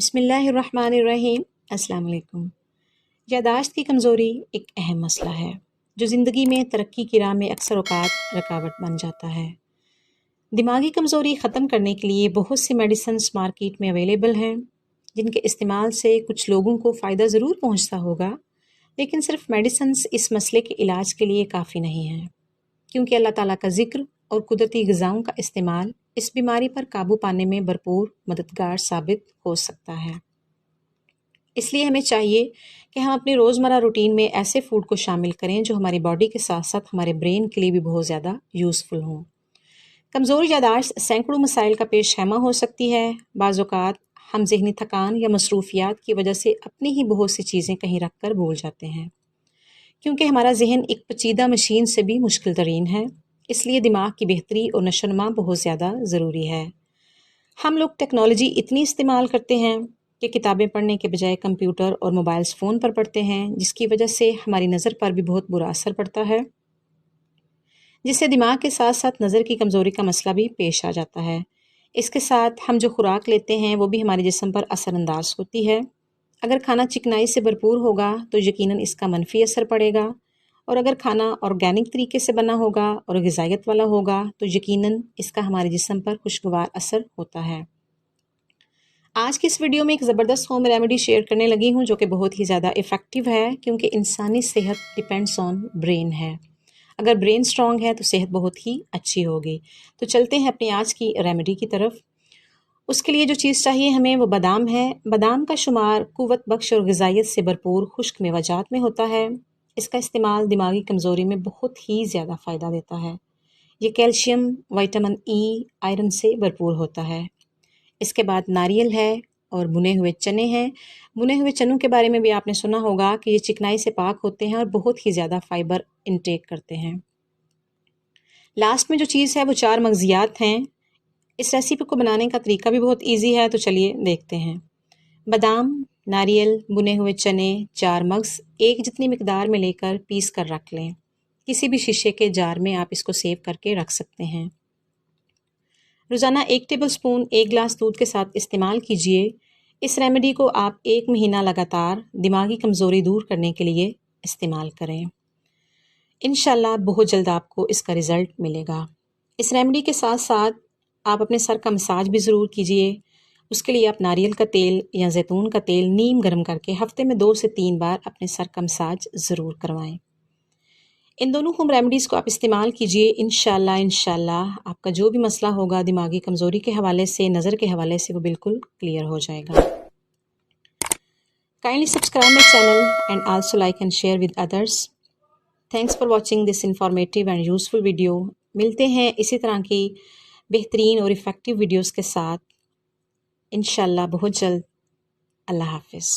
بسم اللہ الرحمن الرحیم۔ السلام علیکم۔ یادداشت کی کمزوری ایک اہم مسئلہ ہے جو زندگی میں ترقی کی راہ میں اکثر اوقات رکاوٹ بن جاتا ہے۔ دماغی کمزوری ختم کرنے کے لیے بہت سی میڈیسنز مارکیٹ میں اویلیبل ہیں جن کے استعمال سے کچھ لوگوں کو فائدہ ضرور پہنچتا ہوگا، لیکن صرف میڈیسنز اس مسئلے کے علاج کے لیے کافی نہیں ہیں، کیونکہ اللہ تعالیٰ کا ذکر اور قدرتی غذاؤں کا استعمال اس بیماری پر قابو پانے میں بھرپور مددگار ثابت ہو سکتا ہے۔ اس لیے ہمیں چاہیے کہ ہم اپنی روزمرہ روٹین میں ایسے فوڈ کو شامل کریں جو ہماری باڈی کے ساتھ ساتھ ہمارے برین کے لیے بھی بہت زیادہ یوزفل ہوں۔ کمزور یادداشت سینکڑوں مسائل کا پیش خیمہ ہو سکتی ہے۔ بعض اوقات ہم ذہنی تھکان یا مصروفیات کی وجہ سے اپنی ہی بہت سی چیزیں کہیں رکھ کر بھول جاتے ہیں، کیونکہ ہمارا ذہن ایک پیچیدہ مشین سے بھی مشکل ترین ہے۔ اس لیے دماغ کی بہتری اور نشو و نما بہت زیادہ ضروری ہے۔ ہم لوگ ٹیکنالوجی اتنی استعمال کرتے ہیں کہ کتابیں پڑھنے کے بجائے کمپیوٹر اور موبائلز فون پر پڑھتے ہیں، جس کی وجہ سے ہماری نظر پر بھی بہت برا اثر پڑتا ہے، جس سے دماغ کے ساتھ ساتھ نظر کی کمزوری کا مسئلہ بھی پیش آ جاتا ہے۔ اس کے ساتھ ہم جو خوراک لیتے ہیں وہ بھی ہمارے جسم پر اثر انداز ہوتی ہے۔ اگر کھانا چکنائی سے بھرپور ہوگا تو یقیناً اس کا منفی اثر پڑے گا، اور اگر کھانا آرگینک طریقے سے بنا ہوگا اور غذائیت والا ہوگا تو یقیناً اس کا ہمارے جسم پر خوشگوار اثر ہوتا ہے۔ آج کی اس ویڈیو میں ایک زبردست ہوم ریمیڈی شیئر کرنے لگی ہوں جو کہ بہت ہی زیادہ ایفیکٹو ہے، کیونکہ انسانی صحت ڈیپینڈس آن برین ہے۔ اگر برین سٹرونگ ہے تو صحت بہت ہی اچھی ہوگی۔ تو چلتے ہیں اپنی آج کی ریمیڈی کی طرف۔ اس کے لیے جو چیز چاہیے ہمیں وہ بادام ہے۔ بادام کا شمار قوت بخش اور غذائیت سے بھرپور خشک میوہ جات میں ہوتا ہے۔ اس کا استعمال دماغی کمزوری میں بہت ہی زیادہ فائدہ دیتا ہے۔ یہ کیلشیم، وٹامن ای، آئرن سے بھرپور ہوتا ہے۔ اس کے بعد ناریل ہے اور بھنے ہوئے چنے ہیں۔ بھنے ہوئے چنوں کے بارے میں بھی آپ نے سنا ہوگا کہ یہ چکنائی سے پاک ہوتے ہیں اور بہت ہی زیادہ فائبر انٹیک کرتے ہیں۔ لاسٹ میں جو چیز ہے وہ 4 مغزیات ہیں۔ اس ریسیپی کو بنانے کا طریقہ بھی بہت ایزی ہے، تو چلیے دیکھتے ہیں۔ بادام، ناریل، بھنے ہوئے چنے، 4 مغز ایک جتنی مقدار میں لے کر پیس کر رکھ لیں۔ کسی بھی شیشے کے جار میں آپ اس کو سیو کر کے رکھ سکتے ہیں۔ روزانہ 1 ٹیبل سپون 1 گلاس دودھ کے ساتھ استعمال کیجئے۔ اس ریمیڈی کو آپ 1 مہینہ لگاتار دماغی کمزوری دور کرنے کے لیے استعمال کریں۔ انشاءاللہ بہت جلد آپ کو اس کا رزلٹ ملے گا۔ اس ریمیڈی کے ساتھ ساتھ آپ اپنے سر کا مساج بھی ضرور کیجئے۔ اس کے لیے آپ ناریل کا تیل یا زیتون کا تیل نیم گرم کر کے ہفتے میں 2 سے 3 بار اپنے سر کا مساج ضرور کروائیں۔ ان دونوں ہوم ریمیڈیز کو آپ استعمال کیجئے۔ انشاءاللہ آپ کا جو بھی مسئلہ ہوگا دماغی کمزوری کے حوالے سے، نظر کے حوالے سے، وہ بالکل کلیئر ہو جائے گا۔ Kindly subscribe my channel and also like and share with others. Thanks for watching this informative and useful video. ملتے ہیں اسی طرح کی بہترین اور ایفیکٹو ویڈیوز کے ساتھ انشاءاللہ بہت جلد۔ اللہ حافظ۔